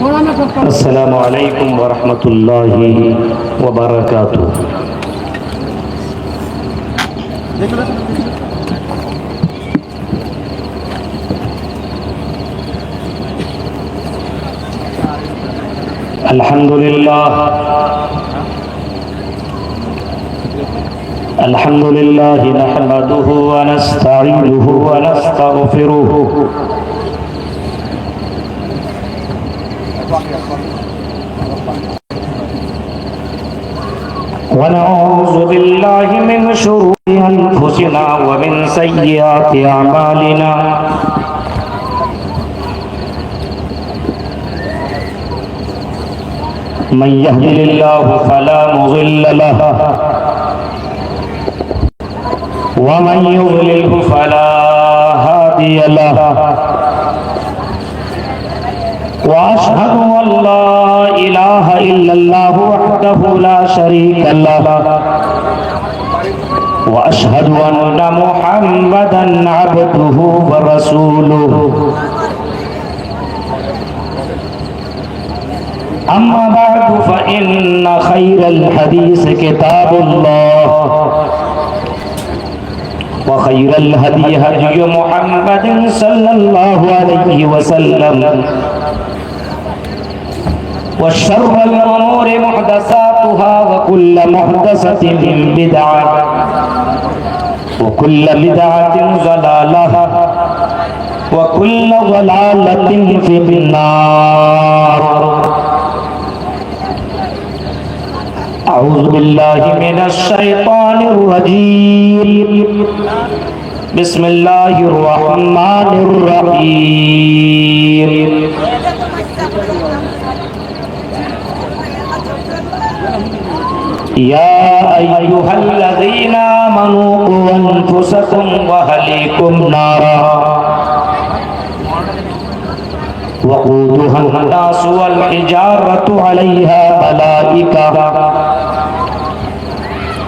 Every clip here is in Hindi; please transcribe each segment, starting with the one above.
अस्सलामु अलैकुम वरहमतुल्लाहि वबरकातुहू। अल्हम्दुलिल्लाह नहमदुहु व नस्तईनुहु व नस्तगफिरुहु व नऊज़ु बिल्लाहि मिन शुरूरि अनफुसिना व मिन सय्यिआति अमालिना। मन यहदिल्लाहु फला मुज़िल्ल लहु व मन युज़लिल्हु फला हादिय लहु। व अशहदु अल्ला इलाहा इल्लल्लाहु वहदहु ला शरीका लहु व अशहदु अन्ना मुहम्मदन अब्दुहु व रसूलुहु। अम्मा बअदु फ़इन्न खैरल हदीस किताबुल्लाह व खैरल हदी हदी मुहम्मदिन सल्लल्लाहु अलैहि वसल्लम व शर्रल उमूरि मुहदसातुहा व कुल्लु मुहदसतिन बिदअह व कुल्लु बिदअतिन ज़लालह व कुल्लु ज़लालतिन फिन्नार। अऊज़ु बिल्लाहि मिनश शैतानिर रजीम। बिस्मिल्लाहिर रहमानिर रहीम। या अय्युहल्लज़ीना आमनू क़ू अन्फुसकुम व अहलीकुम नारा वक़ूदुहा अन्नासु वल हिजारतु अलैहा मलाइका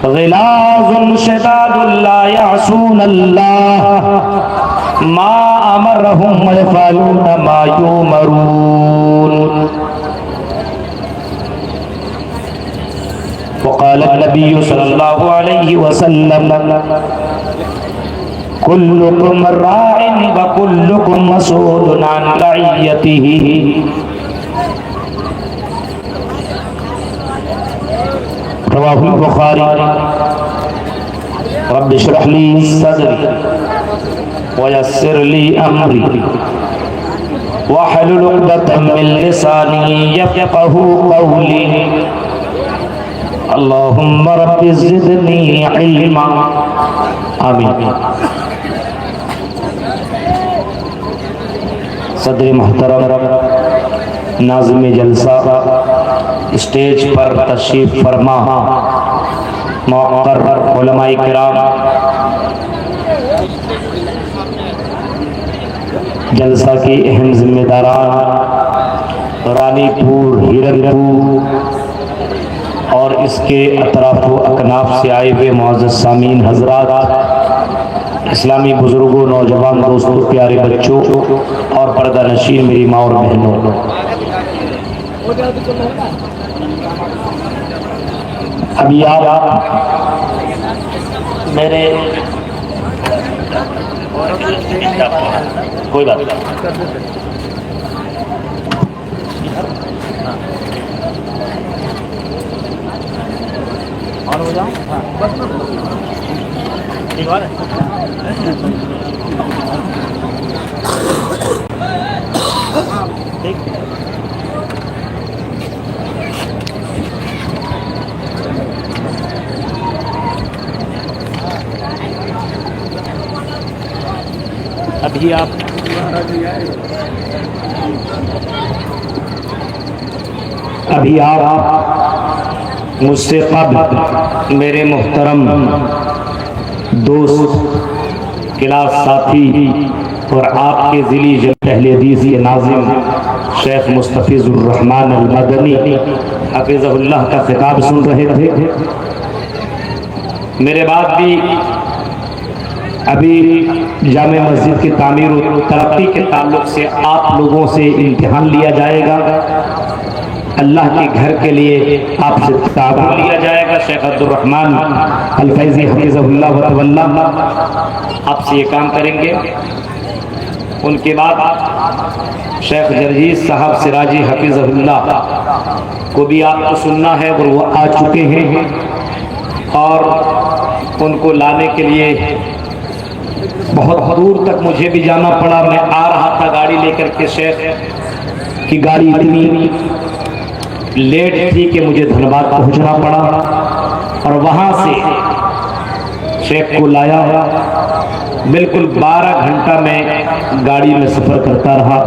ग़िलाज़ुन शिदादुन ला यअसूनल्लाह मा अमरहुम व यफ़अलूना मा युमरून। वक़ाल नबी सल्लल्लाहु अलैहि वसल्लम कुल्लुकुम राइन व कुल्लुकुम मसऊलुन अन रइयतिही। रवाहुल बुखारी। रब्बि इश्रह ली सदरी व यस्सिर ली अमरी वहलुल उक़दतम मिन लिसानी यफ़क़हू क़ौली। अल्लाहुम्मा रब्बि ज़िदनी इल्मा। आमीन। सदर मोहतरम नाज़िम जलसा, स्टेज पर तशरीफ फरमा मुक़र्रर उलमाए किराम, जलसा की अहम जिम्मेदारान, रानीपुर, हिरनपुर और इसके अतराफ़ अकनाफ से आए हुए मुअज़्ज़ज़ सामीन हज़रात, इस्लामी बुजुर्गों, नौजवान दोस्तों, प्यारे बच्चों और पर्दा नशीन मेरी माँ और बहनों, अभी आप मेरे कोई बात नहीं, और हो जाओ ठीक है। ठीक अभी आप मुझसे कब्ल मेरे मुहतरम दोस्त, क्लास साथी और आपके ज़िली अहले हदीस के नाज़िम शेख मुस्तफ़ीज़ुर रहमान अल मदनी हफ़िज़हुल्लाह का खिताब सुन रहे थे। मेरे बाद भी अभी जामे मस्जिद की तामीर और तरक्की के ताल्लुक़ से आप लोगों से इम्तिहान लिया जाएगा। अल्लाह के घर के लिए आपसे ताबून लिया जाएगा। शेख अब्दुल रहमान अल फैज़ी हफिज़हुल्लाह व तवल्ला आपसे ये काम करेंगे। उनके बाद शेख जरजीज साहब सिराजी हफिज़हुल्लाह को भी आपको सुनना है और वो आ चुके हैं और उनको लाने के लिए बहुत दूर तक मुझे भी जाना पड़ा। मैं आ रहा था गाड़ी लेकर के, शेख की गाड़ी इतनी लेट थी कि मुझे धनबाद पहुंचना पड़ा और वहां से शेख को लाया। बिल्कुल 12 घंटा मैं गाड़ी में सफर करता रहा,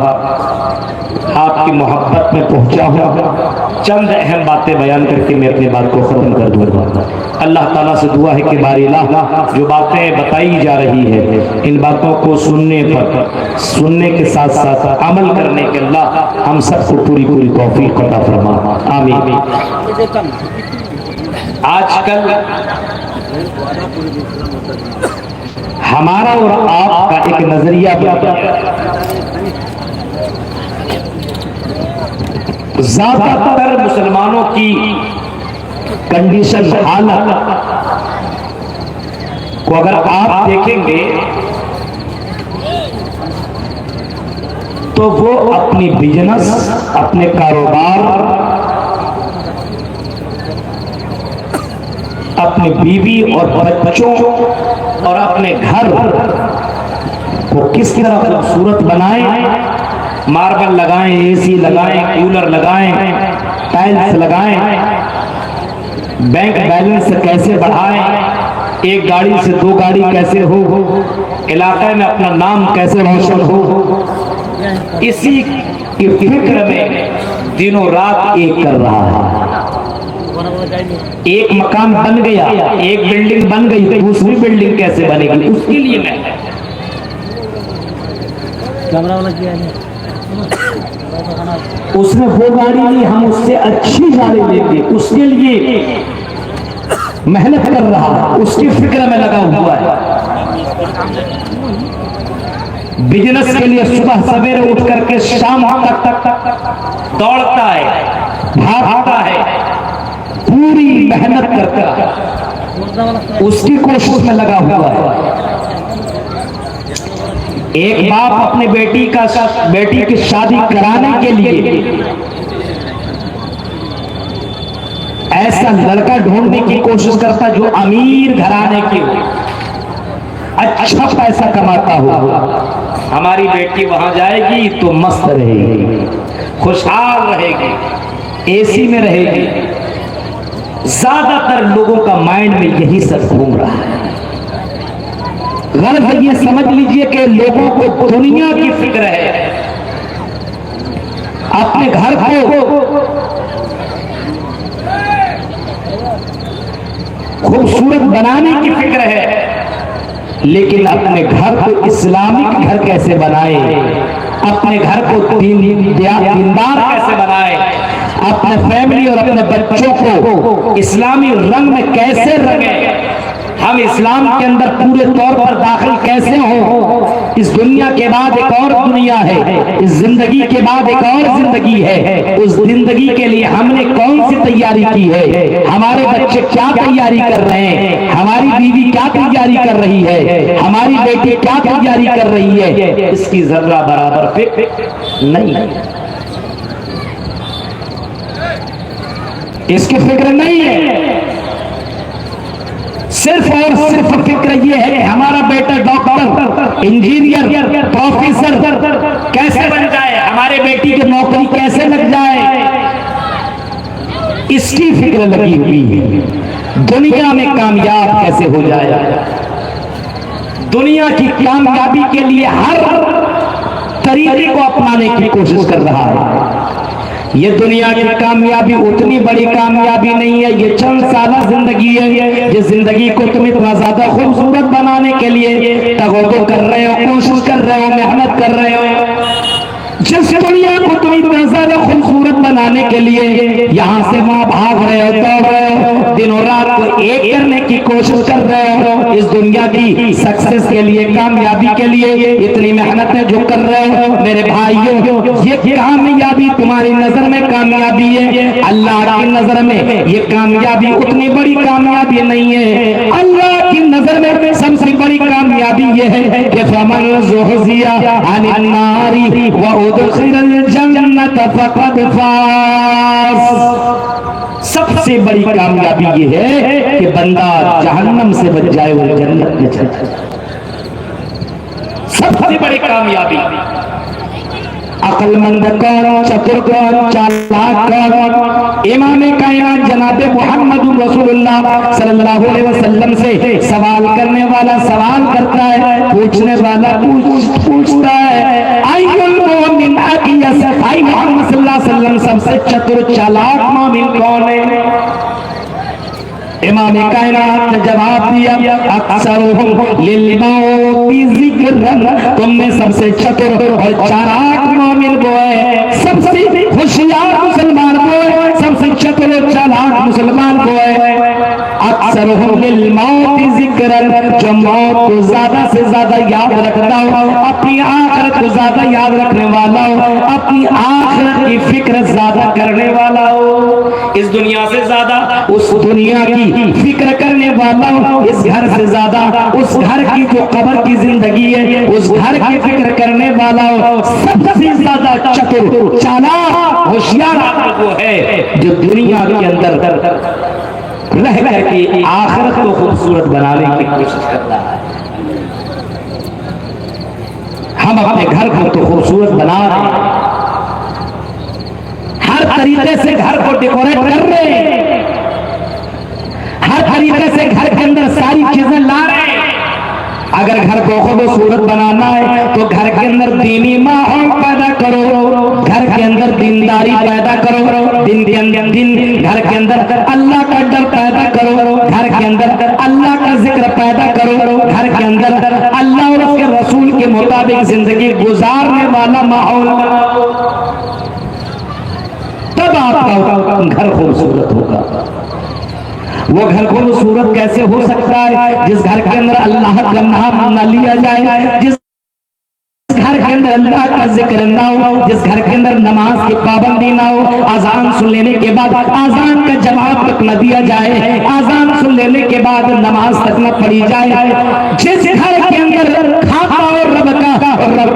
आपकी मोहब्बत में पहुंचा हूँ। चंद अहम बातें बयान करके मैं अपनी बात को खत्म कर दूंगा। अल्लाह ताला से दुआ है कि बारी अल्लाह जो बातें बताई जा रही है इन बातों को सुनने के साथ साथ अमल करने के अल्लाह हम सबको पूरी पूरी तौफीक अता फरमा। आमीन। आजकल हमारा और आपका एक नजरिया ज्यादातर मुसलमानों की कंडीशन हालत को अगर आप देखेंगे तो वो अपनी बिजनेस, अपने कारोबार, अपनी बीवी और बच्चों और अपने घर को किस तरह खूबसूरत बनाएं, मार्बल लगाएं, एसी लगाएं, कूलर लगाएं, टाइल्स लगाएं, बैंक बैलेंस कैसे बढ़ाएं, एक गाड़ी से 2 गाड़ी कैसे हो, इलाके में अपना नाम कैसे रोशन हो, इसी की फिक्र में दिनों रात एक कर रहा है। एक मकान बन गया, एक बिल्डिंग बन गई, दूसरी बिल्डिंग कैसे बनेगी, उसके लिए मैं कैमरा वाला किया है। उसने वो गाड़ी ली, हम उससे अच्छी गाड़ी लेंगे, उसके लिए मेहनत कर रहा है, उसकी फिक्र में लगा हुआ है। बिजनेस के लिए सुबह सवेरे उठ करके शाम तक दौड़ता है, भागता है, पूरी मेहनत करता, उसकी कोशिश में लगा हुआ है। एक बाप अपने बेटी की शादी कराने के लिए ऐसा लड़का ढूंढने की कोशिश करता जो अमीर घराने की हो, अच्छा पैसा कमाता हो। हमारी बेटी वहां जाएगी तो मस्त रहेगी, खुशहाल रहेगी, एसी में रहेगी। ज्यादातर लोगों का माइंड में यही सब घूम रहा है। गलत ये समझ लीजिए कि लोगों को दुनिया की फिक्र है, अपने घर को खूबसूरत बनाने की फिक्र है, लेकिन अपने घर को इस्लामिक घर कैसे बनाए, अपने घर को दीनदार कैसे बनाए, अपने फैमिली और अपने बच्चों को इस्लामी रंग में कैसे रंगे, हम इस्लाम के अंदर पूरे तौर पर दाखिल कैसे हो। इस दुनिया के बाद एक और दुनिया है, इस जिंदगी के बाद एक और जिंदगी है। उस जिंदगी के लिए हमने कौन सी तैयारी की है, हमारे बच्चे क्या तैयारी कर रहे हैं, हमारी बीवी क्या तैयारी कर रही है, हमारी बेटी क्या तैयारी कर रही है, इसकी जर्रा बराबर फिक्र नहीं, इसकी फिक्र नहीं है। सिर्फ और सिर्फ फिक्र ये है कि हमारा बेटा डॉक्टर, इंजीनियर, प्रोफेसर कैसे बन जाए, हमारे बेटी की नौकरी कैसे लग जाए, इसकी फिक्र लगी हुई है। दुनिया में कामयाब कैसे हो जाए, दुनिया की कामयाबी के लिए हर तरीके को अपनाने की कोशिश कर रहा है। ये दुनिया की कामयाबी उतनी बड़ी कामयाबी नहीं है, ये चंद साल जिंदगी है। जिस जिंदगी को तुम इतना ज्यादा खूबसूरत बनाने के लिए तगोदो कर रहे हो, कोशिश कर रहे हो, मेहनत कर रहे हो, जिस दुनिया को तुम इतना ज्यादा खूबसूरत बनाने के लिए यहाँ से वहां भाग रहे हो, दौड़ रहे हो, दिनों रात को एक करने की कोशिश कर रहे हो, इस दुनिया की सक्सेस के लिए, कामयाबी के लिए इतनी मेहनतें जो कर रहे हो मेरे भाइयों, ये कामयाबी तुम्हारी नजर में कामयाबी है, अल्लाह की नजर में ये कामयाबी उतनी बड़ी कामयाबी नहीं है। अल्लाह की नजर में सबसे बड़ी कामयाबी ये है कि फमन ज़ुहज़िया अनिन नारी व उदखिलल जन्नत फक़द फ़ाज़। सबसे बड़ी कामयाबी ये है कि बंदा जहन्नम से बच जाए और जन्नत में चला जाए। सबसे बड़ी कामयाबी। अक्लमंद कौन, चतुर कौन, चालाक कौन? इमाम कायनात जनाब मोहम्मद रसूलुल्लाह सल्लल्लाहु अलैहि वसल्लम से सवाल करने वाला सवाल करता है, पूछने वाला पूछता है, अय्युल मोमिन अकियस, आई मोहम्मद सल्लल्लाहु अलैहि वसल्लम सबसे चतुर चालाक मोमिन कौन है? इमाम कायनात ने जवाब दिया, अक्सरुहुम लिल मौति ज़िक्रन, तुमने सबसे चतुर और चालाक मोमिन वो है, सबसे होशियार मुसलमान वो है, सबसे चतुर और चालाक मुसलमान वो है। अक्सरुहुम लिल मौति ज़िक्रन, जो मौत को ज्यादा से ज्यादा याद रखता हो, अपनी आखिरत को ज्यादा याद रखने वाला हो, अपनी आखिरत की फिक्र ज्यादा करने वाला हो, इस दुनिया से ज्यादा उस दुनिया की फिक्र करने वाला हो, इस घर से ज्यादा उस घर की जो कब्र की जिंदगी है उस घर की फिक्र करने वाला हो। सबसे ज्यादा चतुर चालाक होशियार आदमी वो है जो दुनिया के अंदर रह करके आखिरत को खूबसूरत बनाने की कोशिश करता है। हम अपने घर को तो खूबसूरत बना रहे हैं, हर तरीके से घर को डेकोरेट कर रहे हैं, हर तरीके से घर के अंदर सारी चीजें ला रहे हैं। अगर घर को खूबसूरत बनाना है तो घर के अंदर दीनी माहौल पैदा करो, घर के अंदर दीनदारी पैदा करो, दिन घर के अंदर अल्लाह का डर पैदा करो, घर के अंदर अल्लाह का जिक्र पैदा करो, घर के अंदर अल्लाह और उसके रसूल के मुताबिक जिंदगी गुजारने वाला माहौल बनाओ, तब आपका घर खूबसूरत होगा। वो घर खूबसूरत कैसे हो सकता है? जिस घर के अंदर अल्लाह का नाम न लिया जाए, जिस घर के अंदर अल्लाह का जिक्र ना हो, जिस घर के अंदर नमाज की पाबंदी ना हो, आजान सुन लेने के बाद आजान का जवाब तक न दिया जाए, आजान सुन लेने के बाद नमाज तक न पढ़ी जाए, जिस घर के अंदर खाता और रब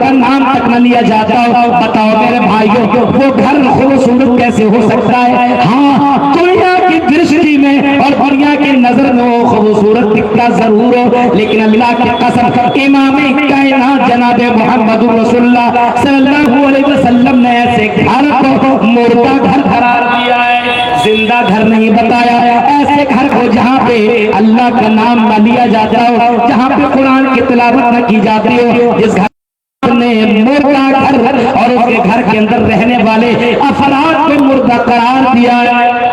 का नाम तक न लिया जाता हो, बताओ मेरे भाइयों वो घर खूबसूरत कैसे हो सकता है? हाँ, दुनिया की दृष्टि में और दुनिया की नजर में वो खूबसूरत दिखता जरूर हो, लेकिन अल्लाह की कसम इमाम कायनात जनाब मोहम्मद रसूलुल्लाह सल्लल्लाहु अलैहि वसल्लम ने ऐसे घर को मुर्दा घर करार दिया है, जिंदा घर नहीं बताया। ऐसे घर को जहाँ पे अल्लाह का नाम न लिया जाता हो, जहाँ पे कुरान की तिलावत न की जाती हो, जिस घर ने मुर्दा घर और उसके घर के अंदर रहने वाले अफराद को मुर्दा करार दिया है।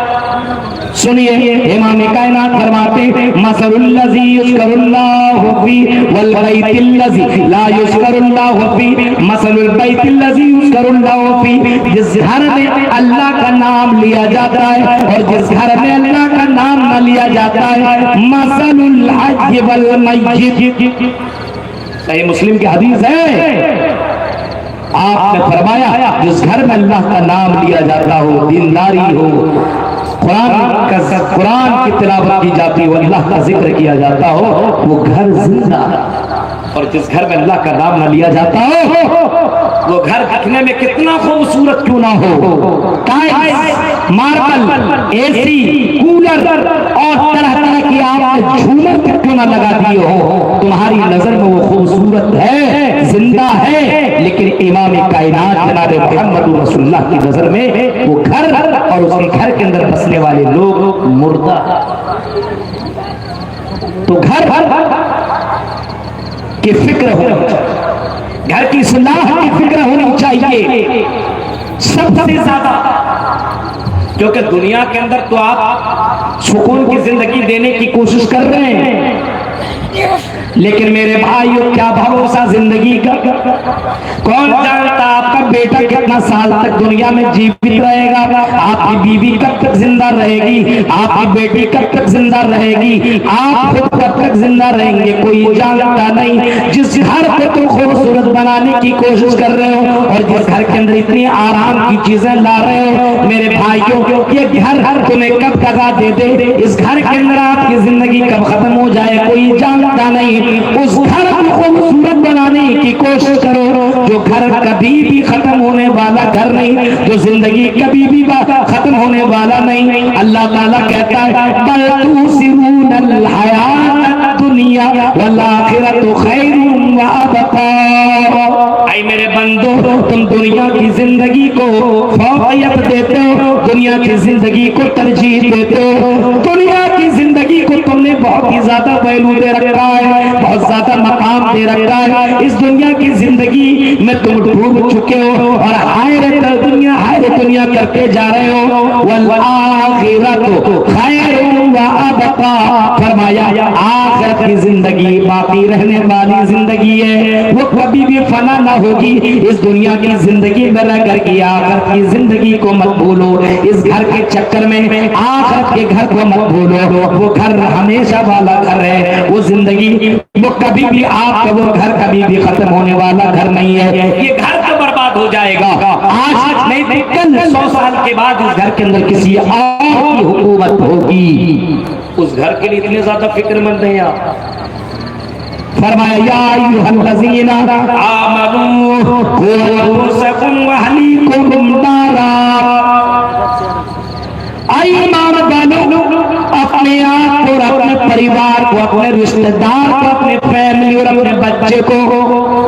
सुनिए, इमाम कायनात फरमाते मसलुल्लज़ी युज़करुल्लाहु फी वल बैतिल्लज़ी ला युज़करुल्लाहु फी, मसलुल बैतिल्लज़ी युज़करुल्लाहु फी, जिस घर में अल्लाह का नाम लिया जाता है और जिस घर में अल्लाह का नाम न लिया जाता है, मसलुल हज्ज वल मस्जिद। सही मुस्लिम की हदीस है, आपने फरमाया जिस घर में अल्लाह का नाम लिया जाता हो, दीनदारी हो, कुरान की तिलावत की जाती हो, अल्लाह का जिक्र किया जाता हो, वो घर जिंदा है। और जिस घर में अल्लाह का नाम न लिया जाता हो, वो घर दिखने में कितना खूबसूरत क्यों ना हो, टाइल्स, मार्बल, एसी, कूलर और तरह तरह की आप झूमर क्यों ना लगा दिए हो, तुम्हारी नजर में वो खूबसूरत है, जिंदा है, लेकिन इमाम कायनात जनाब मोहम्मद रसूलुल्लाह की नजर में वो घर और उसके घर के अंदर बसने वाले लोग मुर्दा। तो घर की फिक्र होनी चाहिए, घर की सुलाह की फिक्र होनी चाहिए सबसे ज्यादा, क्योंकि दुनिया के अंदर तो आप सुकून की जिंदगी देने की कोशिश कर रहे हैं, लेकिन मेरे भाइयों क्या भरोसा जिंदगी का, कौन जानता आपका बेटा कितना साल तक दुनिया में जीवित रहेगा, आपकी बीवी कब तक जिंदा रहेगी, आपकी बेटी कब तक जिंदा रहेगी, आप खुद कब तक जिंदा रहेंगे, कोई जानता नहीं। जिस घर को तुम खूबसूरत बनाने की कोशिश कर रहे हो और जिस घर के अंदर इतनी आराम की चीजें ला रहे हो, मेरे भाइयों ये घर तुम्हें कब दगा दे दे, इस घर के अंदर आपकी जिंदगी कब खत्म हो जाए कोई जानता नहीं। उस घर को खूबसूरत बनाने की कोशिश करो जो घर कभी भी खत्म होने वाला घर नहीं, जो जिंदगी कभी भी खत्म होने वाला नहीं। अल्लाह ताला कहता है बल तुसिरूनल हयात दुनिया वल आखिरतु खैरुम व अबका। ऐ मेरे बंदो, तुम दुनिया की जिंदगी को फौकियत देते हो, दुनिया की जिंदगी को तरजीह देते हो, दुनिया की जिंदगी को तुमने बहुत ही ज्यादा वैल्यू दे रखा है, बहुत ज्यादा मकाम दे रखा है। इस दुनिया की जिंदगी में तुम डूब चुके हो और हाय रे दुनिया करते जा रहे हो। वल आखिरतु खैरुम व अबका, फरमाया आखिरत की जिंदगी बाकी रहने वाली जिंदगी है, वो कभी भी फना ना होगी। इस दुनिया की जिंदगी में रह करके आखिरत की जिंदगी को मत भूलो, इस घर के चक्कर में आखिरत के घर को मत भूलो। वो घर हमेशा वाला घर है, वो जिंदगी वो कभी भी आपका वो घर कभी भी खत्म होने वाला घर नहीं है। ये घर तो बर्बाद हो जाएगा, आज नहीं तो कल 100 साल के बाद इस घर के अंदर किसी और की हुकूमत होगी। उस घर के लिए इतने ज्यादा फिक्रमंद हैं आप। फरमाया या अय्युहल्लज़ीना आमनू कू अनफुसकुम व अहलीकुम नारा, ईमान वालों अपने आप और अपने परिवार को, अपने रिश्तेदार को, अपने फैमिली और अपने बच्चे को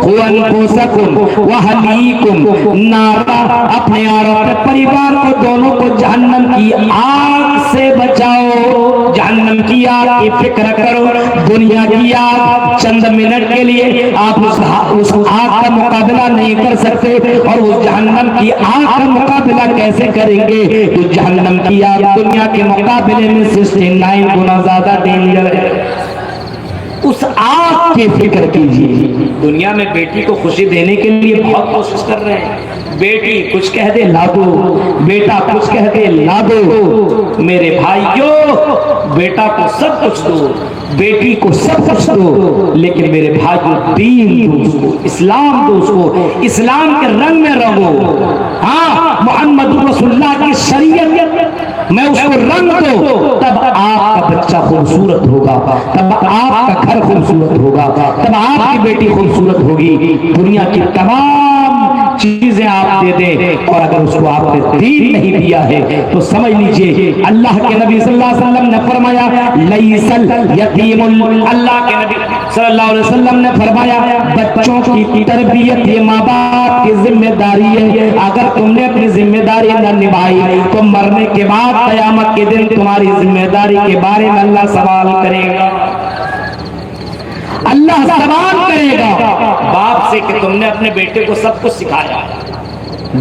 कू अनफुसकुम व अहलीकुम नारा, अपने और अपने परिवार को दोनों को जहन्नम की आग से बचाओ। जहन्नम की आग की फिक्र करो, दुनिया की आग चंद मिनट के लिए आप उस आग का मुकाबला नहीं कर सकते, और उस जहन्नम की आग का मुकाबला कैसे करेंगे? तो जहन्नम की आग दुनिया के मुकाबले में 69 गुना ज्यादा डेंजर है। उस आग की फिक्र कीजिए। दुनिया में बेटी को खुशी देने के लिए बहुत कोशिश कर रहे हैं, बेटी कुछ कह दे ला दो, बेटा कुछ कह दे ला दो। मेरे भाइयों, बेटा को सब कुछ दो, बेटी को सब कुछ दो, लेकिन मेरे भाइयों दीन दो उसको, इस्लाम दो उसको, इस्लाम के रंग में रहो। हाँ, मोहम्मद रसूलुल्लाह की शरीयत मैं उसको रंग दो, तब आपका बच्चा खूबसूरत होगा, तब आपका घर खूबसूरत होगा, तब आपकी बेटी खूबसूरत होगी। दुनिया की तमाम चीजें आप दे दें और अगर उसको आपने दीन नहीं दिया है तो समझ लीजिए अल्लाह के नबी सल्लल्लाहु अलैहि वसल्लम ने फरमाया लैसल यतीमुल, अल्लाह के नबी सल्लल्लाहु अलैहि वसल्लम ने फरमाया बच्चों की तरबियत ये माँ बाप की जिम्मेदारी है। अगर तुमने अपनी जिम्मेदारी न निभाई तो मरने के बाद क़यामत के दिन तुम्हारी जिम्मेदारी के बारे में अल्लाह सवाल करेगा। अल्लाह सवाल करेगा बाप से कि तुमने अपने बेटे को सब कुछ सिखाया,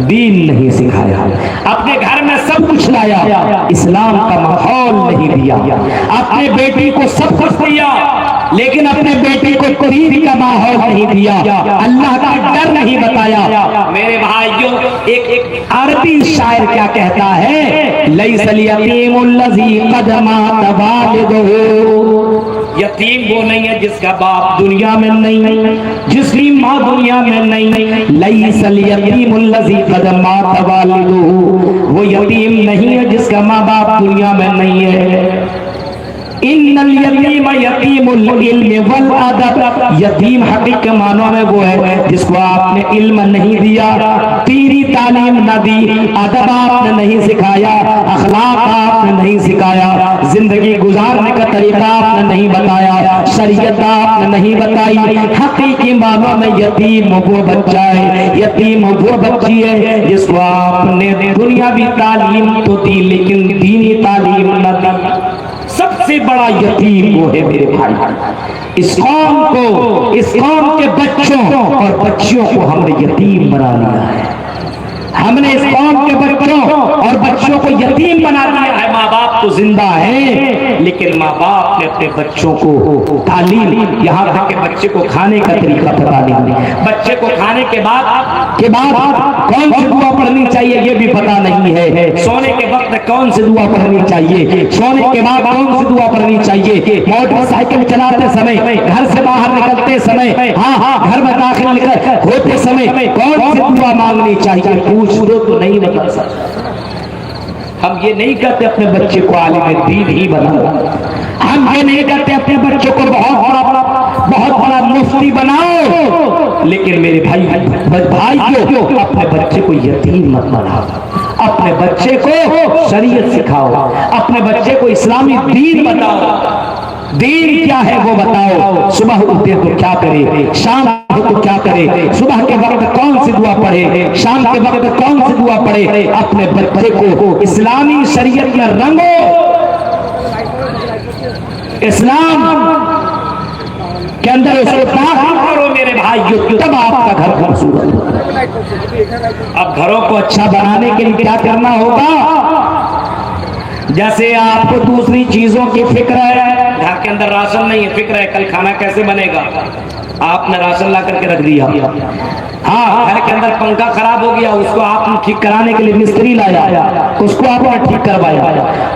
दीन नहीं सिखाया, अपने घर में सब कुछ लाया, इस्लाम का माहौल नहीं दिया, अपने बेटी को सब कुछ दिया लेकिन अपने बेटे को दीन का माहौल नहीं दिया, अल्लाह का डर नहीं बताया। मेरे भाइयों, एक अरबी शायर क्या कहता है, लैसल यतीमुल लज़ी क़द मात वालिदुहु, यतीम वो नहीं है जिसका बाप दुनिया में नहीं, जिसकी माँ दुनिया में नहीं। लैसल यतीमुल लज़ी क़द मात वालिदुहु, वो यतीम नहीं है जिसका माँ बाप दुनिया में नहीं है। इन्नल यतीम यतीमुल इल्म वल अदब, यतीम हकीकत मानों में वो है जिसको आपने इल्म नहीं दिया, दीनी तालीम न दी, अदब आपने नहीं सिखाया, अखलाक आपने नहीं सिखाया, जिंदगी गुजारने का तरीका आपने नहीं बताया, शरीयत आपने नहीं बताई। हकीकी मानों में यतीम वो बच्चा है, यतीम वो बच्ची है जिसको आपने दुनियावी तालीम तो दी लेकिन दीनी तालीम न दी। सबसे बड़ा यतीम वो है मेरे भाई। इस कौम के बच्चों और बच्चियों को हमने यतीम बना लिया है, हमने इस कौम के बच्चों और बच्चों को यतीम बना दिया है। माँ बाप तो जिंदा हैं, लेकिन माँ बाप ने अपने बच्चों को तालीम, यहाँ तक के बच्चे को खाने का तरीका पता नहीं, बच्चे को खाने के बाद कौन सी दुआ पढ़नी चाहिए ये भी पता नहीं है, सोने के वक्त कौन सी दुआ पढ़नी चाहिए, सोने के बाद कौन सी दुआ पढ़नी चाहिए, मोटरसाइकिल चलाते समय, घर से बाहर निकलते समय, हाँ घर में दाखिल होते समय कौन सी दुआ मांगनी चाहिए, पूछ दो तो नहीं बता सकता। हम ये नहीं कहते अपने बच्चे को आलिम दीन ही बनाओ, हम ये नहीं कहते अपने बच्चे को बहुत बड़ा मुफ्ती बनाओ, लेकिन मेरे भाइयों अपने बच्चे को यतीम मत बनाओ, अपने बच्चे को शरीयत सिखाओ, अपने बच्चे को इस्लामी दीन बताओ, दीन क्या है वो बताओ। सुबह उठे तो क्या करे, शाम हो तो क्या करे, सुबह के वक्त कौन सी दुआ पढ़े, शाम के वक्त कौन सी दुआ पढ़े, अपने बच्चे को इस्लामी शरीयत में रंगो। इस्लाम के अंदर उसको दाखिल करो मेरे भाइयों, तब आपका घर खूबसूरत होगा। अब घरों को अच्छा बनाने के लिए क्या करना होगा, जैसे आपको दूसरी चीजों की फिक्र है, घर के अंदर राशन नहीं है, फिक्र है कल खाना कैसे बनेगा, आपने राशन ला करके रख दिया, हाँ घर के अंदर पंखा खराब हो गया, उसको आपने ठीक कराने के लिए मिस्त्री लाया, उसको आपने ठीक करवाया,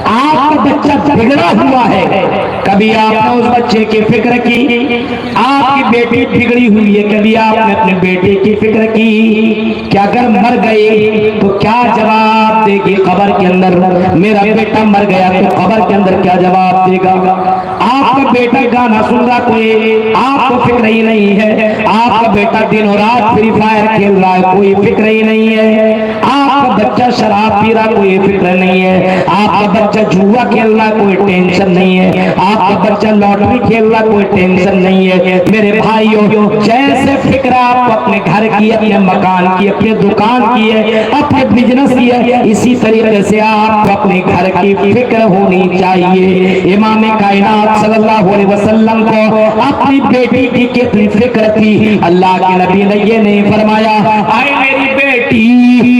आपका बच्चा बिगड़ा हुआ है, कभी आपने उस बच्चे की फिक्र की, आपकी बेटी बिगड़ी हुई है, कभी आपने अपने बेटे की फिक्र की, क्या अगर मर गए तो क्या जवाब देगी कब्र के अंदर, मेरा बेटा मर गया तो कब्र के अंदर क्या जवाब देगा। आपका बेटा गाना सुन रहा कोई आपको फिक्र ही नहीं है, आपका बेटा दिन और रात फ्री फायर खेल रहा है, कोई फिक्र ही नहीं है, आपका बच्चा शराब पी रहा कोई फिक्र नहीं है, आपका बच्चा जुआ खेल रहा कोई टेंशन नहीं है, आपका बच्चा लॉटरी खेल रहा कोई टेंशन नहीं है। मेरे भाइयों जैसे फिक्र आप अपने घर की, अपने मकान की, अपने दुकान की है, अपने बिजनेस की है, इसी तरीके से आप अपने घर की फिक्र होनी चाहिए। इमाम कायनात सल्लल्लाहु अलैहि वसल्लम को अपनी बेटी की कितनी फिक्र थी, अल्लाह के नबी ने ये नहीं फरमाया आए मेरी बेटी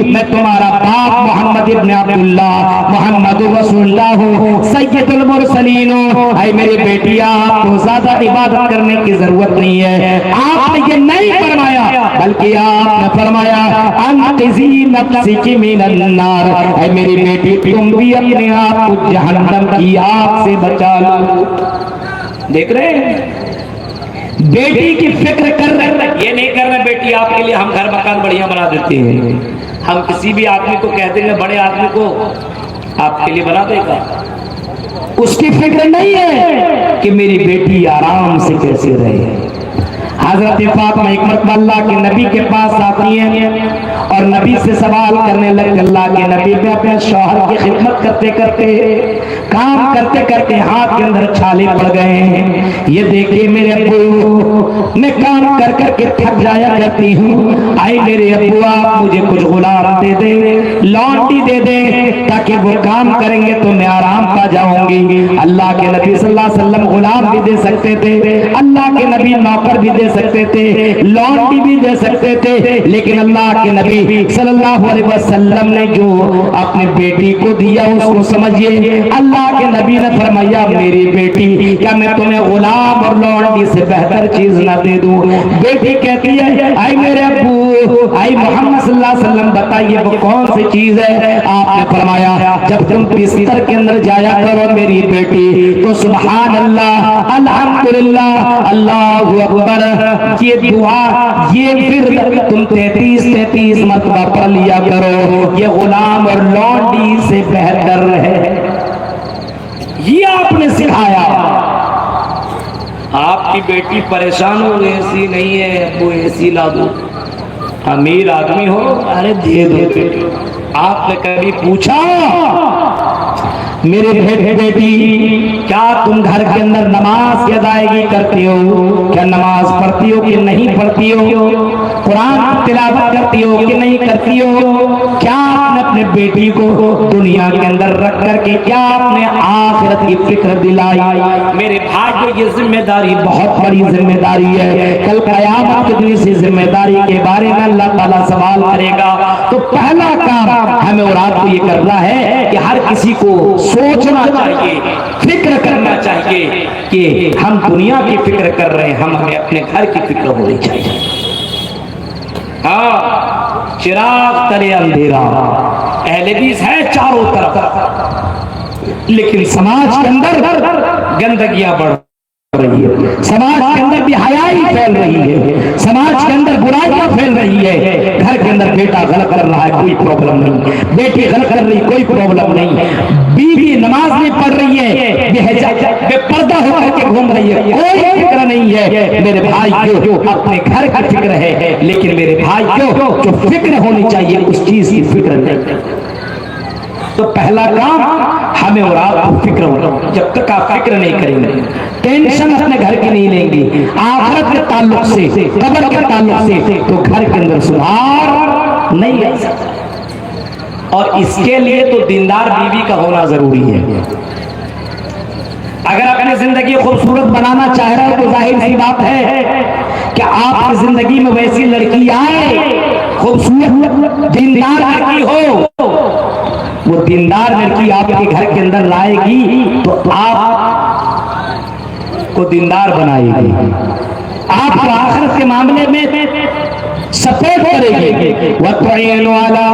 मैं तुम्हारा बाप मोहम्मद इब्न अब्दुल्लाह मोहम्मद रसूलुल्लाह हूं, सैयदुल मुरसलीन हूं, आए मेरी बेटी आपको ज्यादा इबादत करने की जरूरत नहीं है, आपने ये नहीं फरमाया, बल्कि आपने फरमाया अंतिज़ी नफ्सिकी मिनन नार, आए मेरी बेटी तुम भी अपने आप को जहन्नम की आग से बचा लो। देख रहे हैं बेटी की फिक्र कर रहे, ये नहीं कर रहे बेटी आपके लिए हम घर मकान बढ़िया बना देते हैं, हम किसी भी आदमी को कह देंगे बड़े आदमी को आपके लिए बना देगा, उसकी फिक्र नहीं है कि मेरी बेटी आराम से कैसे रहे। हजरत फातिमा एक मरतबा अल्लाह के नबी के पास आती हैं और नबी से सवाल करने लगे, अल्लाह के नबी में अपने शौहर की खिदमत करते करते काम करते करते हाथ के अंदर छाले पड़ गए हैं, ये देखिए मेरे अब्बू मैं काम कर करके थक जाया करती हूँ, आए मेरे अब्बू आप मुझे कुछ गुलाम दे दे, लौंडी दे दे, ताकि वो काम करेंगे तो मैं आराम पा जाऊंगी। अल्लाह के नबी सल्लल्लाहु अलैहि वसल्लम गुलाम भी दे सकते थे, अल्लाह के नबी नौकर भी दे सकते थे, लौंडी भी दे सकते थे, लेकिन अल्लाह के नबी सल्लल्लाहु अलैहि वसल्लम ने जो अपने बेटी को दिया उसको समझिए। अल्लाह के नबी ने फरमाया मेरी बेटी क्या मैं तुम्हें गुलाम और लौंडी से बेहतर चीज ना दे दूं। बेटी कहती है आई मेरे अब्बू आई मोहम्मद सल्लल्लाहु अलैहि वसल्लम बताइए वो कौन सी चीज है। आपने फरमाया जब तुम बिस्तर के अंदर जाया करो मेरी बेटी तो सुभान अल्लाह अल्हम्दुलिल्लाह अल्लाहु अकबर ये दुआ ये फिर तुम 33 मरतबा पढ़ लिया करो, ये गुलाम और लौंडी से बेहतर है। ये आपने सिखाया। आपकी बेटी परेशान हो एसी नहीं है वो एसी ला दो, अमीर आदमी हो अरे दे दो। आपने कभी पूछा मेरे बेटी क्या तुम घर के अंदर नमाज की अदायगी करती हो, क्या नमाज पढ़ती हो कि नहीं पढ़ती हो? कुरान तिलावत करती हो कि नहीं करती हो? क्या आपने अपने बेटी को दुनिया के अंदर रख करके क्या आपने आखिरत की फिक्र दिलाई? मेरे भाई, ये जिम्मेदारी बहुत बड़ी जिम्मेदारी है। कल क़यामत के दिन इस जिम्मेदारी के बारे में अल्लाह ताला सवाल करेगा। तो पहला काम हमें और आपको ये करना है कि हर किसी को सोचना चाहिए, फिक्र करना चाहिए कि हम दुनिया की फिक्र कर रहे हैं, हमें अपने घर की फिक्र होनी चाहिए। हाँ, चिराग तले अंधेरा, अहले हदीस है चारों तरफ, लेकिन समाज के अंदर गंदगियां बढ़ रही है, समाज के अंदर बेहयाई फैल रही है, समाज के अंदर बुराइयां फैल रही है। घर के अंदर बेटा गलत कर रहा है, कोई प्रॉब्लम नहीं, बेटी गलत कर रही, कोई प्रॉब्लम नहीं, बीवी नमाज नहीं पढ़ रही है, बेपर्दा होकर के घूम रही है, कोई फिक्र नहीं है। मेरे भाई क्यों अपने घर की फिक्र है, लेकिन मेरे भाई क्यों जो फिक्र होनी चाहिए उस चीज की फिक्र नहीं। तो पहला काम हमें और आपको फिक्र होना। जब तक आप फिक्र नहीं करेंगे, टेंशन अपने घर की नहीं लेंगे, आखिरत के ताल्लुक से, कब्र के ताल्लुक से, तो घर के अंदर सुधार नहीं आ सकता। और इसके लिए तो दीनदार बीवी का होना जरूरी है। अगर अपनी जिंदगी खूबसूरत बनाना चाह रहे हो तो जाहिर सी बात है कि आपकी जिंदगी में वैसी लड़की आए, खूबसूरत दीनदार लड़की हो, वो दीनदार लड़की आपके घर के अंदर लाएगी तो आप को दीनदार बनाएगी, आपको आखिरत के मामले में सपोर्ट करेगी। वह तो वाला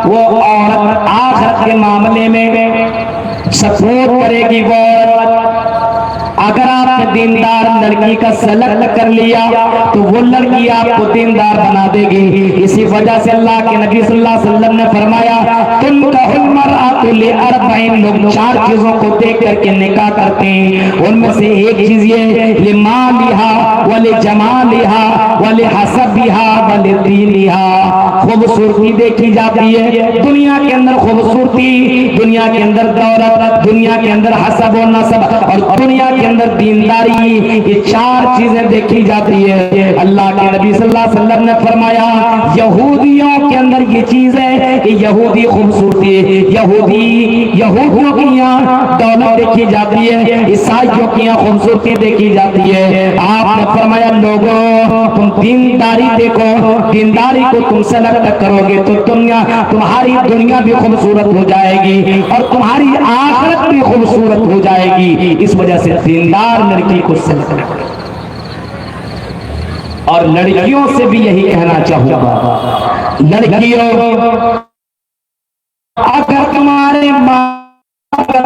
वो औरत आखिरत के मामले में सपोर्ट करेगी। वो अगर आपने दीनदार लड़की का सेलेक्ट कर लिया तो वो लड़की आपको दीनदार बना देगी। इसी वजह से अल्लाह के नबी सल्लल्लाहु अलैहि वसल्लम ने फरमाया, तुम लोग चार चीजों को देख करके निकाह करते हैं, उनमें से एक चीज ये लिमालिहा वले जमालिहा वले हसबिहा वले दीनिहा, खूबसूरती देखी जाती है दुनिया के अंदर, खूबसूरती दुनिया के अंदर, दौलत दुनिया के अंदर, हसब और नसब और दुनिया के अंदर दीनदारी, ये चार चीजें देखी जाती है। अल्लाह के नबी सल्लल्लाहु अलैहि वसल्लम ने फरमाया, यहूदियों के अंदर ये चीज है कि यहूदी खूबसूरती, यहूदियों की यहाँ दौलत देखी जाती है, ईसाइयों की यहाँ खूबसूरती देखी जाती है। आपने फरमाया, लोगों तुम दीनदारी देखो, दीनदारी को तुम सेलेक्ट करोगे तो तुम्हारी दुनिया भी खूबसूरत हो जाएगी और तुम्हारी आखिरत भी खूबसूरत हो जाएगी। इस वजह से दीनदार लड़की को सेलेक्ट करो। और लड़कियों से भी यही कहना चाहूंगा, लड़कियों अगर तुम्हारे माँ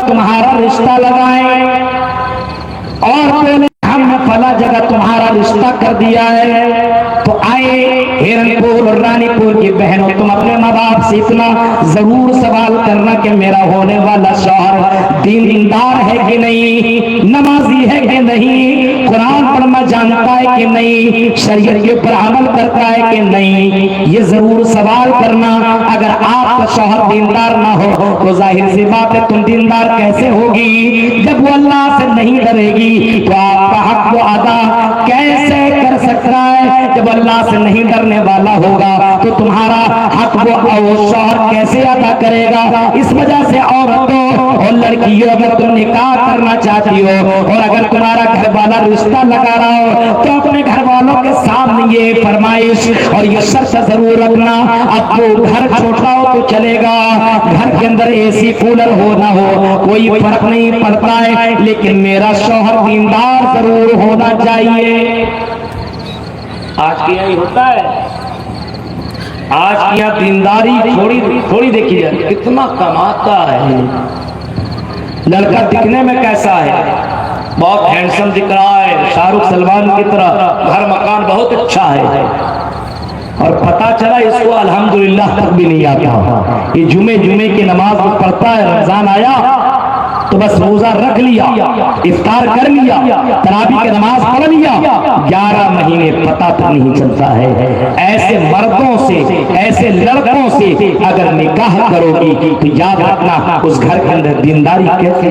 तुम्हारा रिश्ता लगाए और पहले हमने फला जगह तुम्हारा रिश्ता कर दिया है तो आए हिरनपुर और रानीपुर की बहनों, तुम अपने माँ बाप से इतना जरूर सवाल करना कि मेरा होने वाला शौहर दीनदार है कि नहीं, नमाजी है कि नहीं, कुरान पढ़ना जानता है कि नहीं, शरीयत के ऊपर अमल करता है कि नहीं, ये जरूर सवाल करना। अगर आपका शौहर दीनदार ना हो तो जाहिर सी बात है तुम दीनदार कैसे होगी? जब वो अल्लाह से नहीं डरेगी तो आपका हक वो अदा कैसे कर सकता है? जब अल्लाह से नहीं डरने वाला होगा तो तुम्हारा हक वो शौहर कैसे अदा करेगा? इस वजह से औरतों और लड़कियों, अगर तुम निकाह करना चाहती हो और अगर तुम्हारा घर वाला रिश्ता लगा रहा हो तो अपने घर वालों के सामने ये फरमाइश और ये शर्त जरूर रखना, अब तो घर छोटा हो तो चलेगा, घर के अंदर एसी कूलर हो ना हो कोई फर्क नहीं पड़ता है, लेकिन मेरा शौहर दीनदार जरूर होना चाहिए। आज की यही होता है, आज की यहाँ दीनदारी थोड़ी देखी जाती है। कितना कमाता है लड़का, दिखने में कैसा है, बहुत हैंडसम दिख रहा है, शाहरुख सलमान की तरह, घर मकान बहुत अच्छा है, और पता चला इसको अल्हम्दुलिल्लाह तक भी नहीं आता। ये जुमे की नमाज पढ़ता है, रमजान आया तो बस रोजा रख लिया, इफ्तार कर लिया, तरावी की नमाज पढ़ लिया, 11 महीने पता तक नहीं चलता है। ऐसे मर्दों से, ऐसे लड़कों से अगर निकाह करोगी तो याद रखना उस घर के अंदर दीनदारी कैसे।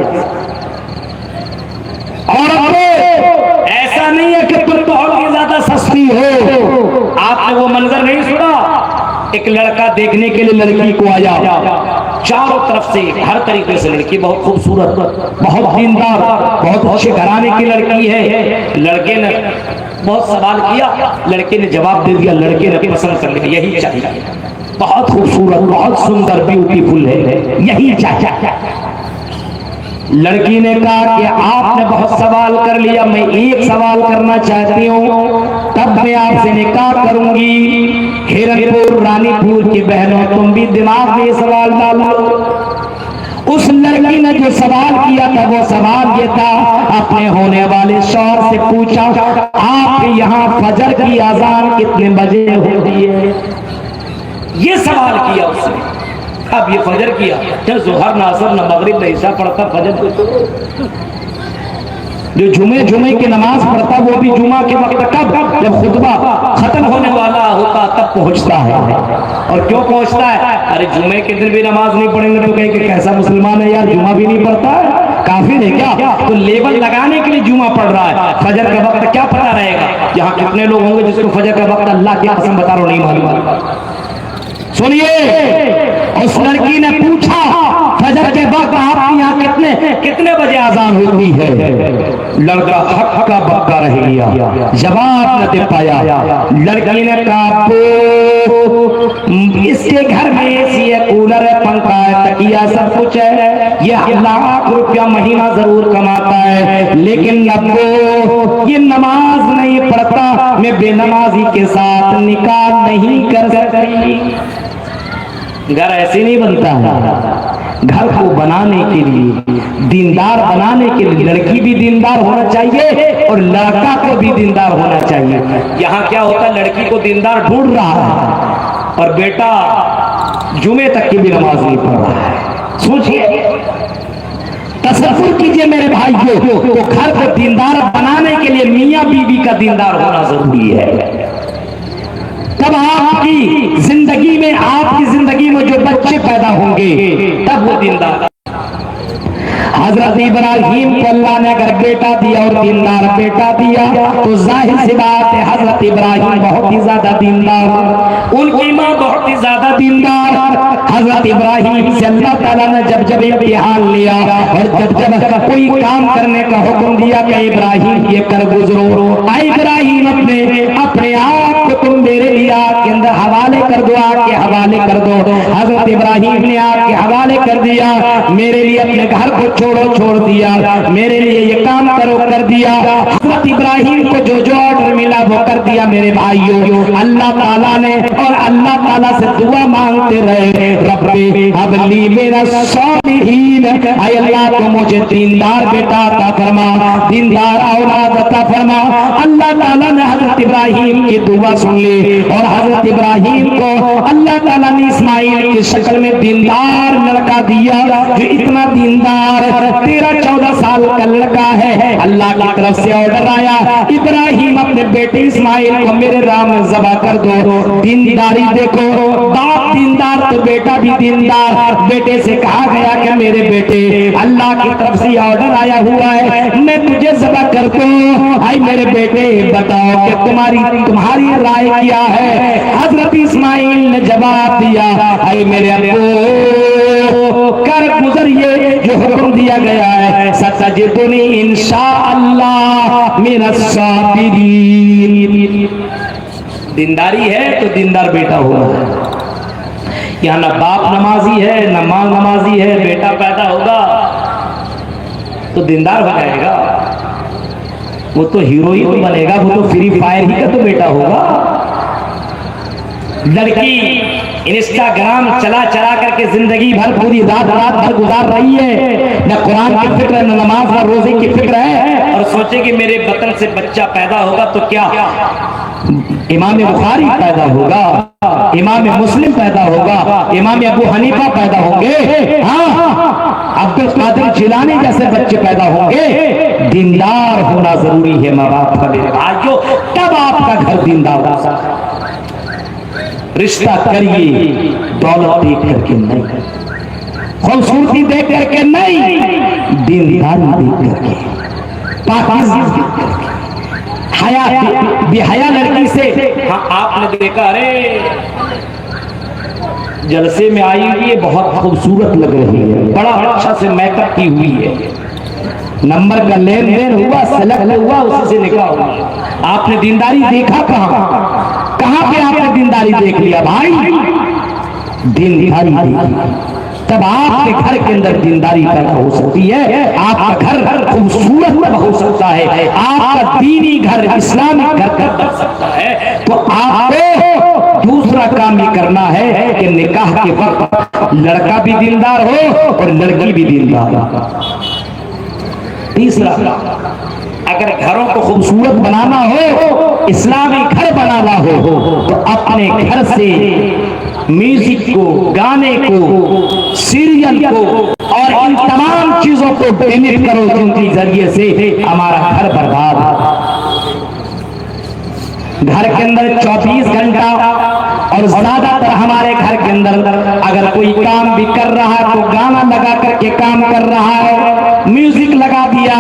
और ऐसा नहीं है कि तुम बहुत ही ज्यादा सस्ती हो। आपने वो मंजर नहीं सुना, एक लड़का देखने के लिए लड़की को आया, चारों तरफ से हर तरीके से लड़की बहुत खूबसूरत, बहुत दीनदार, बहुत अच्छे घराने की लड़की है। लड़के ने बहुत सवाल किया, लड़के ने जवाब दे दिया, लड़के ने पसंद कर लिया, यही चाहिए, बहुत खूबसूरत, बहुत सुंदर, ब्यूटीफुल है, यही चाहिए। लड़की ने कहा कि आपने बहुत सवाल कर लिया, मैं एक सवाल करना चाहती हूँ, तब मैं आपसे निकाह करूंगी। हिरनपुर रानीपुर की बहनों, तुम भी दिमाग में सवाल डालो। उस लड़की ने जो सवाल किया था वो सवाल ये था, अपने होने वाले शौहर से पूछा, आप यहाँ फजर की अजान कितने बजे होती है? ये सवाल किया उसने। अब ये फजर किया, क्या जोहर ना असर ना मगरिब ना ईशा पढ़ता, फजर जो जुमे की नमाज पढ़ता वो भी जुमा के वक्त कब, जब खुतबा खत्म होने वाला होता तब पहुंचता है। और क्यों पहुंचता है? अरे जुमे के दिन भी नमाज नहीं पढ़ेंगे तो कहे कि कैसा मुसलमान है यार, जुमा भी नहीं पढ़ता है, काफिर है क्या? तो लेबल लगाने के लिए जुमा पढ़ रहा है। फजर का वक्त क्या पता रहेगा? यहाँ कितने लोग होंगे जिसको फजर का वक्त अल्लाह की कसम बता रहा हूं नहीं मालूम। सुनिए, उस लड़की ने पूछा, फजर के वक्त आपके यहाँ कितने बजे अजान होती है? लड़का हक्का बक्का रह गया, जवाब न दे पाया। लड़की ने कहा, इसके घर में एसी है, कूलर है, पंखा है, तकिया, सब कुछ है, ये लाख रुपया महीना जरूर कमाता है, लेकिन नब्बो ये नमाज नहीं पढ़ता, मैं बेनमाजी के साथ निकाह नहीं कर सकती। घर ऐसे नहीं बनता है। घर को बनाने के लिए, दीनदार बनाने के लिए लड़की भी दीनदार होना चाहिए और लड़का को भी दीनदार होना चाहिए। यहाँ क्या होता है, लड़की को दीनदार ढूंढ रहा है और बेटा जुमे तक की भी नमाज नहीं पढ़ रहा है। सोचिए, तसव्वुर कीजिए मेरे भाइयों, तो घर को दीनदार बनाने के लिए मियाँ बीवी का दीनदार होना जरूरी है। तब आपकी जिंदगी में जो बच्चे पैदा होंगे तब वो दीनदार। हजरत इब्राहिम को अल्लाह ने अगर बेटा दिया और दीनदार बेटा दिया तो जाहिर सी बात है हजरत इब्राहिम बहुत ही ज्यादा दीनदार, उनकी माँ बहुत ही ज्यादा दीनदार। हजरत इब्राहिम से अल्लाह ताला ने जब इम्तिहान लिया और जब कोई काम करने का हुक्म दिया कि इब्राहिम ये कर गुजरो, इब्राहिम अपने आप को तुम मेरे लिए आग के अंदर हवाले कर दो, आग के हवाले कर दो। हजरत इब्राहिम ने आग के हवाले कर दिया, मेरे लिए अपने घर को छोड़ दिया, मेरे लिए ये काम करो कर दिया। हजरत इब्राहिम को जो ऑर्डर मिला वो कर दिया। मेरे भाइयों, अल्लाह ताला ने और अल्लाह ताला से दुआ मांगते रहे, रब्बे हबली मेरा सालिहीन, ऐ अल्लाह को मुझे दीनदार बेटा अता फरमा, दीनदार औलाद अता फरमा। अल्लाह ताला ने हजरत इब्राहिम की दुआ सुन ली और हजरत इब्राहिम को अल्लाह ताला ने इस्माइल की शक्ल में दीनदार लड़का दिया, जो इतना दीनदार 13-14 साल का लड़का है। अल्लाह की तरफ से ऑर्डर आया, इब्राहिम अपने बेटे इस्माइल को मेरे राम ज़बह कर दो। दीनदारी देखो, बाप दीनदार तो बेटा भी दीनदार। बेटे से कहा गया कि मेरे बेटे, अल्लाह की तरफ से ऑर्डर आया हुआ है, मैं तुझे ज़बह कर दूं। आई मेरे बेटे बताओ कि तुम्हारी राय क्या है? हजरत इस्माइल ने जवाब दिया, आई मेरे अब्बू कर गुजरिए जो हुक्म दिया गया है, सतजिदुनी इंशाअल्लाह मिनस साबिरीन। दीनदारी है तो दीनदार बेटा होगा। यहाँ ना बाप नमाजी है ना माँ नमाजी है, बेटा पैदा होगा तो दीनदार हो जाएगा, वो तो हीरो ही बनेगा, वो तो फ्री फायर ही का तो बेटा होगा। लड़की इंस्टाग्राम चला करके जिंदगी भर पूरी रात भर गुजार रही है, न कुरान की फिक्र न नमाज न रोजे की फिक्र है, और सोचे कि मेरे बतन से बच्चा पैदा होगा तो क्या इमाम बुखारी पैदा होगा, इमाम मुस्लिम पैदा होगा, इमाम अबू हनीफा पैदा होंगे, हाँ अब्दुल कादिर जिलानी जैसे बच्चे पैदा होंगे। दीनदार होना जरूरी है माँ बाप का, मेरे भाइयों, तब आपका घर दीनदार होगा। रिश्ता करिए दौलत देख करके नहीं, खूबसूरती देख करके नहीं, दीनदारी देख करके, पाकिज़गी देख करके। हया बेहया लड़की से, हाँ आपने देखा अरे जलसे में आई हुई है, बहुत खूबसूरत लग रही है, बड़ा अच्छा से मेकअप की हुई है, नंबर का लेन देन हुआ, सेलेक्ट हुआ, उसी से निकाह हुआ। आपने दीनदारी देखा कहाँ? कहाँ पे आपने दीनदारी देख लिया भाई? दीनदारी देखी तब आपके घर के अंदर दीनदारी पैदा हो सकती है, आपका घर खूबसूरत हो सकता है, आपका दीनी घर इस्लामिक घर बन सकता है। तो आपको दूसरा काम ही करना है कि निकाह के वक्त लड़का भी दीनदार हो और लड़की भी दीनदार हो। तीसरा, अगर घरों को खूबसूरत बनाना हो, इस्लामी घर बनाना हो, तो अपने घर से म्यूजिक को, गाने को, सीरियल को और इन तमाम चीजों को डिलीट करो जिनके जरिए से हमारा घर बर्बाद। घर के अंदर 24 घंटा और ज्यादातर हमारे घर के अंदर अगर कोई काम भी कर रहा है तो गाना लगा करके काम कर रहा है, म्यूजिक लगा दिया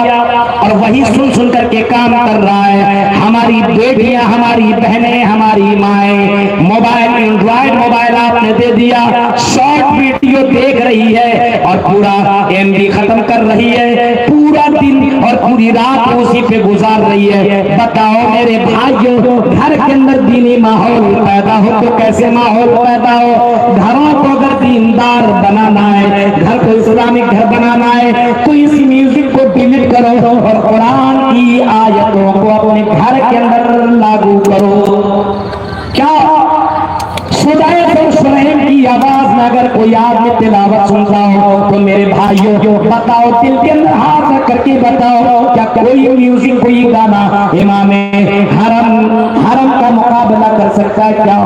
और वही सुन सुन करके काम कर रहा है। हमारी बेटियां, हमारी बहनें, हमारी माएं मोबाइल, एंड्रॉइड मोबाइल आपने दे दिया, शॉर्ट वीडियो देख रही है और पूरा एमबी खत्म कर रही है, पूरा दिन और पूरी रात उसी पे गुजार रही है। बताओ मेरे भाइयों, घर के अंदर दीनी माहौल पैदा हो तो कैसे माहौल पैदा हो? घरों को अगर दीनदार बनाना है, घर को इस्लामिक घर बनाना है, तो इस म्यूजिक को डिलीट करो और कुरान की आयतों को अपने घर के अंदर लागू करो। क्या सुरैन की आवाज में अगर कोई आदमी तिलावत सुनता हो तो मेरे भाइयों बताओ, दिल के अंदर हाथ रख करके बताओ, क्या कोई म्यूजिक, कोई गाना इमामे हरम का मुकाबला कर सकता है? क्या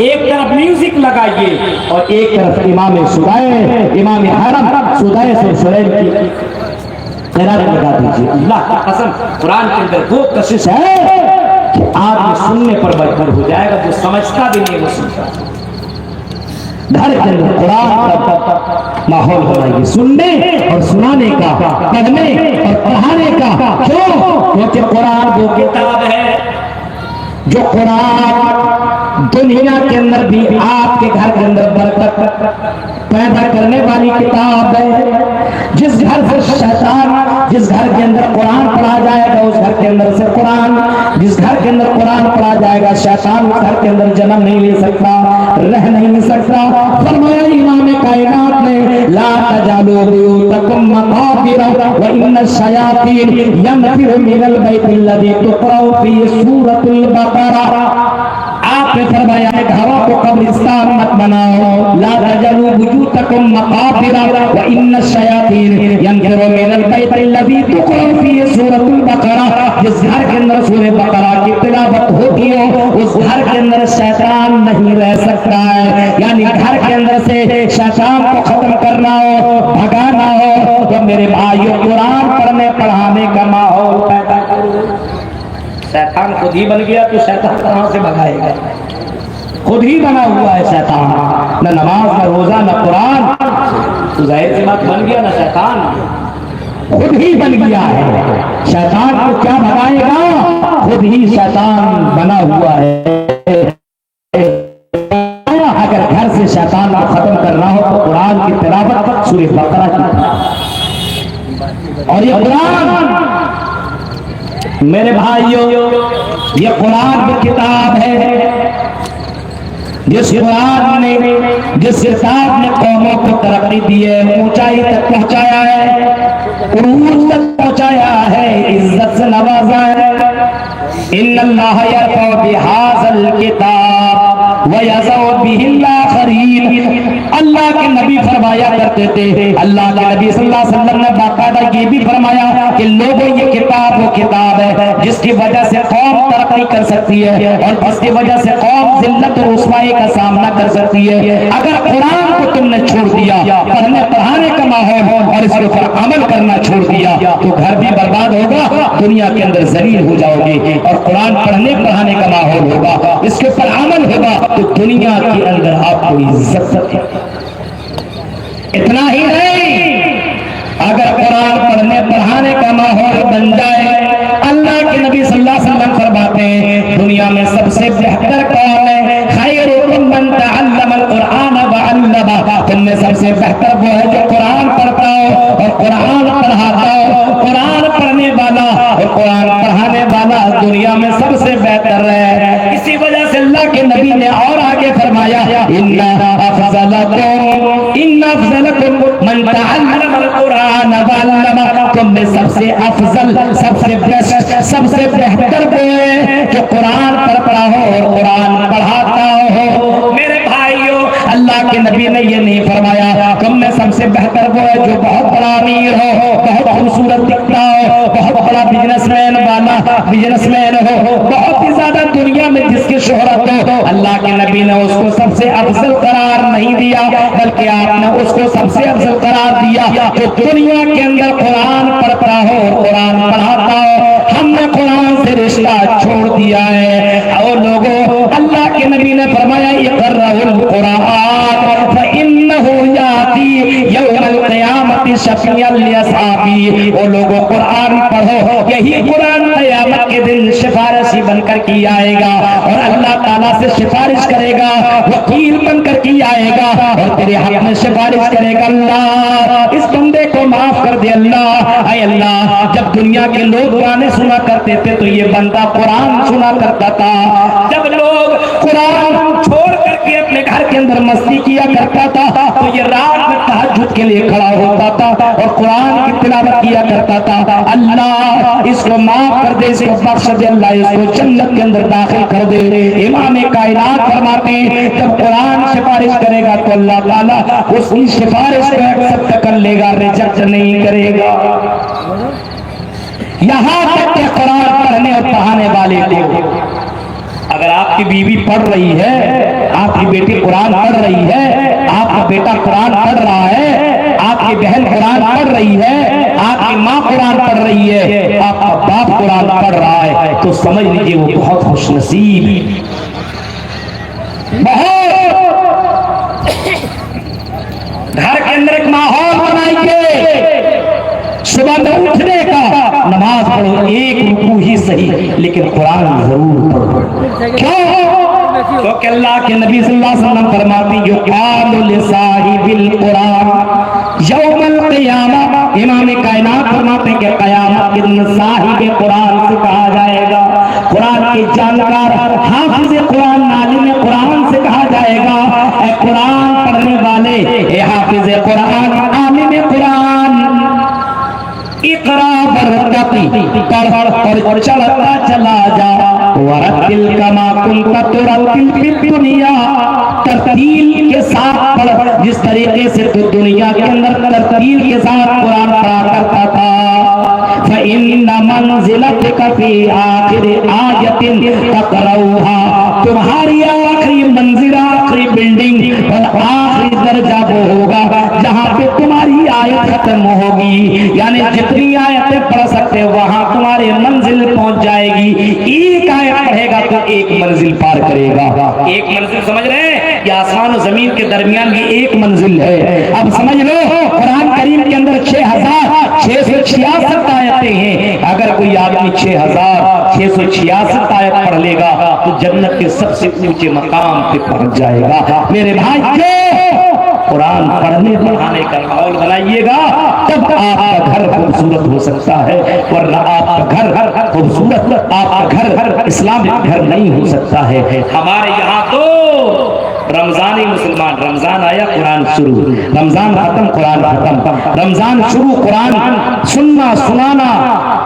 एक तरफ म्यूजिक लगाइए और एक तरफ इमाम सुरैन, इमाम हरम सुरैन से सुरैन की क़िरात लगा दीजिए। अल्लाह की कसम, कुरान के अंदर वो कशिश है कि आदमी सुनने पर मजबूर हो जाएगा, जो समझता भी नहीं वो सुनता। घर के अंदर कुरान का माहौल बनाइए, सुनने और सुनाने का, पढ़ने और पढ़ाने का। क्यों? क्योंकि कुरान वो किताब है जो कुरान दुनिया के अंदर भी आपके घर के अंदर बरकत पैदा करने वाली किताब है। जिस घर से शैतान, जिस घर के अंदर कुरान पढ़ा जाएगा उस घर के अंदर से कुरान, जिस घर के अंदर कुरान पढ़ा जाएगा शैतान उस घर के अंदर जन्म नहीं ले सकता, रह नहीं सकता। फरमाया इमाम कायनात ने, ला तजालू बुयूतकुम मकाबिरा व इन्न शयातीन यनफिरु मिनल बैतिल्लज़ी तुक़रअ फीही सूरतुल बक़रा। आपने फरमाया घरों को कब्रिस्तान मत बनाओ, ला तजलू बुयूतकुम मकाबिरा व इन्न शयातीन यनफिरु मिनल बैतिल्लज़ी तुक़रअ फीही सूरतुल बक़रा। जिस घर के अंदर सूरह बकरा की तिलावत होती हो उस घर के अंदर शैतान नहीं रह सकता है। यानी घर के अंदर से शैतान को खत्म करना हो, भगाना हो, तो मेरे भाइयों कुरान पढ़ने पढ़ाने का माहौल पैदा करो। शैतान खुद ही बन गया तो शैतान कहां से भगाएगा? खुद ही बना हुआ है शैतान, न नमाज, न रोजा, न कुरान, तो जाहिर सी बात बन गया ना शैतान, खुद ही बन गया है। शैतान को क्या भगाएगा? खुद ही शैतान बना हुआ है। अगर घर से शैतान को खत्म करना हो तो कुरान की तिलावत, सूरह बकरा की। और ये कुरान मेरे भाइयों, ये कुरान की किताब है जिस कुरान ने, जिस किताब ने कौमों को तरक्की दी है, ऊंचाई तक पहुंचाया है, उरूज तक पहुंचाया है, इज्जत से नवाजा है। इन्नल्लाह यरफ़उ बिहाज़ल किताब व यज़उ बिहिल आखरीन। अल्लाह के नबी फरमाया करते थे, अल्लाह के नबी सल्लल्लाहु अलैहि वसल्लम ने बाकायदा ये भी फरमाया कि लोगों ये किताब वो किताब है जिसकी वजह से कौम तरक्की कर सकती है और जिसकी वजह से कौम जिल्लत और रुसवाई का सामना कर सकती है। अगर कुरान को तुमने छोड़ दिया, पढ़ने पढ़ाने का माहौल और इसके ऊपर अमल करना छोड़ दिया तो घर भी बर्बाद होगा, दुनिया के अंदर जलील हो जाओगे। और कुरान पढ़ने पढ़ाने का माहौल होगा, इसके ऊपर अमल होगा तो दुनिया के अंदर आपको इज्जत है। इतना ही नहीं, अगर कुरान पढ़ने पढ़ाने का माहौल बन जाए, अल्लाह के नबी सल्लल्लाहु अलैहि दुनिया में सबसे बेहतर कौन है? खैरुकुम मन तअल्लमल कुरान व अल्लमा। तुमने सबसे बेहतर वो है जो कुरान पढ़ता हो और कुरान पढ़ाता हो। कुरान पढ़ने वाला और कुरान पढ़ाने वाला दुनिया में सबसे बेहतर है। इसी वजह से अल्लाह के नबी ने और आगे फरमाया, इन्ना अफज़लकुम मन तअल्लमल कुरान व अल्लमा। तुमने सबसे अफजल, सबसे बेस्ट, सबसे बेहतर वो है जो कुरान पढ़ता हो और कुरान पढ़ाता हो। मेरे भाइयों, अल्लाह के नबी ने ये नहीं फरमाया तुम में सबसे बेहतर वो है जो बहुत बड़ा अमीर हो, बहुत खूबसूरत दिखता हो, बहुत बड़ा बिजनेसमैन हो, बहुत ही ज्यादा दुनिया में जिसकी शोहरत हो। अल्लाह के नबी ने उसको सबसे अफजल करार नहीं दिया, बल्कि आपने उसको सबसे अफजल करार दिया जो दुनिया के अंदर कुरान पढ़ता हो, कुरान पढ़ाता हो। हमने कुरान से रिश्ता छोड़ दिया है। और लोगों, अल्लाह के नबी ने फरमाया इक़राउल कुरान फइन्नहु याती यौमल क़यामति शफ़ीअन लिअस्हाबी। ओ लोगों, कुरान पढ़ो, यही कुरान क़यामत के दिन सिफारिशी बनकर की आएगा और अल्लाह ताला से सिफारिश करेगा, वकील बनकर की आएगा और तेरे हक में सिफारिश करेगा। अल्लाह, इस बंदे को माफ कर दे अल्लाह। ऐ अल्लाह, जब दुनिया के लोग गाने सुना करते थे तो ये बंदा कुरान सुना करता था। जब लोग कुरान छोड़ करके अपने घर के अंदर मस्ती किया करता था तो ये रात में तहज्जुद के लिए खड़ा होता था और कुरान की तिलावत किया करता था। अल्लाह, इसको माफ कर दे, इसको बख्श दे अल्लाह, इसको जन्नत के अंदर दाखिल कर दे। इमाम कायनात फरमाते हैं जब कुरान सिफारिश करेगा तो अल्लाह ताला उसकी सिफारिश को एक्सेप्ट कर लेगा, रिजेक्ट नहीं करेगा। यहाँ तक के कुरान पढ़ने और पढ़ाने वाले को, अगर आपकी बीवी पढ़ रही है, आपकी बेटी कुरान पढ़ रही है, आपका बेटा कुरान पढ़ रहा है, आपकी बहन कुरान पढ़ रही है, आपकी माँ कुरान पढ़ रही है, आपका बाप कुरान पढ़ रहा है, तो समझ लीजिए वो बहुत खुशनसीब, बहुत। घर के अंदर एक माहौल बनाइए, सुबह में उठने का, नमाज पढ़ो, एक रुकू ही सही लेकिन कुरान जरूर पढ़ो। क्यों? क्योंकि अल्लाह के नबी सल्लल्लाहु अलैहि वसल्लम फरमाती जो कालु लिसाहिबिल कुरान यौमल क़ियामह। इमाम कायनात फरमाते कि क़यामत के दिन साहिब कुरान से कहा जाएगा, कुरान के जानकार, हाफिज कुरान, नालिम कुरान से कहा जाएगा, ए कुरान पढ़ने वाले, ए हाफिज कुरान, आलिम कुरान, इक़रा बरकती, पढ़ और चलता चला जा, वरतिल कमा कुंत तुरतिल फिद दुनिया, तरतील के साथ पढ़, जिस तरीके से तू दुनिया के अंदर तरतील के साथ कुरान पढ़ा करता था। फइन्ना मंज़िलतका फी आखिर आयतिन तक़रऊहा, तुम्हारी आखिरी मंजिल, आखिरी बिल्डिंग और आखिरी दर्जा वो होगा जहाँ पे तुम्हारी आयत खत्म होगी। यानी जितनी आयतें पढ़ सकते हो वहां तुम्हारी मंजिल पहुंच जाएगी। एक आयत पढ़ेगा तो एक मंजिल पार करेगा। एक मंजिल समझ रहे हैं कि आसमान और जमीन के दरमियान की एक मंजिल है। अब समझ लो, कुरान करीम के अंदर 6666 आयतें हैं। अगर कोई आदमी 6666 आयत पढ़ लेगा तो जन्नत के सबसे ऊंचे मकाम पे पहुंच जाएगा। मेरे भाई, कुरान पढ़ने पढ़ाने का माहौल बनाइएगा, तब आपका घर खूबसूरत हो सकता है, वरना आपका घर खूबसूरत, आपका घर इस्लामिक घर नहीं हो सकता है। हमारे यहाँ तो रमजानी मुसलमान, रमजान आया कुरान शुरू, रमजान खत्म कुरान खत्म, रमजान शुरू कुरान सुनना सुनाना,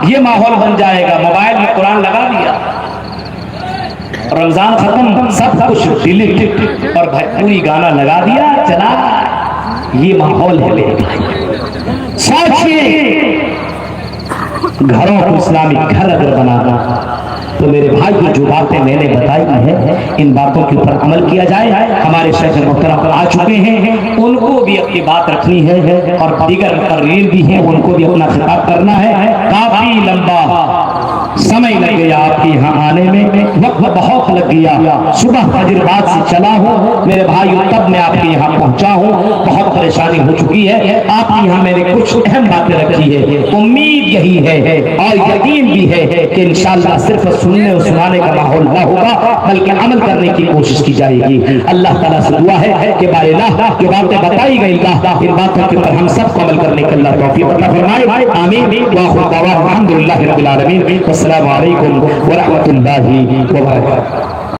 ये माहौल बन जाएगा। मोबाइल में कुरान लगा दिया, रमजान खत्म, सब कुछ डिलीट और भोजपुरी गाना लगा दिया, चला। ये माहौल है मेरे भाई। सोचिए, घरों को इस्लामिक घर अगर बनाना तो मेरे भाई को जो बातें मैंने बताई हैं, इन बातों के ऊपर अमल किया जाए। हमारे शेख मोहतरम आ चुके हैं, उनको भी अपनी बात रखनी है और दीगर मुकर्रीर भी हैं, उनको भी अपना खिताब करना है। काफी लंबा समय लग गया आपके यहाँ आने में, वक्त बहुत लग गया। सुबह फजर बाद से चला हूँ मेरे भाइयों, तब मैं आपके यहाँ पहुँचा हूँ। बहुत परेशानी हो चुकी है। आपके यहाँ मैंने कुछ अहम बातें रखी है। उम्मीद यही है और यकीन भी है कि इंशाअल्लाह सिर्फ सुनने और सुनाने का माहौल न होगा, बल्कि अमल करने की कोशिश की जाएगी। अल्लाह ताला से दुआ है कि बारिल्लाह जो बातें बताई गई इन बातों के ऊपर हम सबको अमल करने के अल्लाह तौफीक अता फरमाए। आमीन। व आखिर दअवाना अल्हम्दुलिल्लाहि रब्बिल आलमीन। अस्सलामु अलैकुम व रहमतुल्लाहि व बरकातुहू।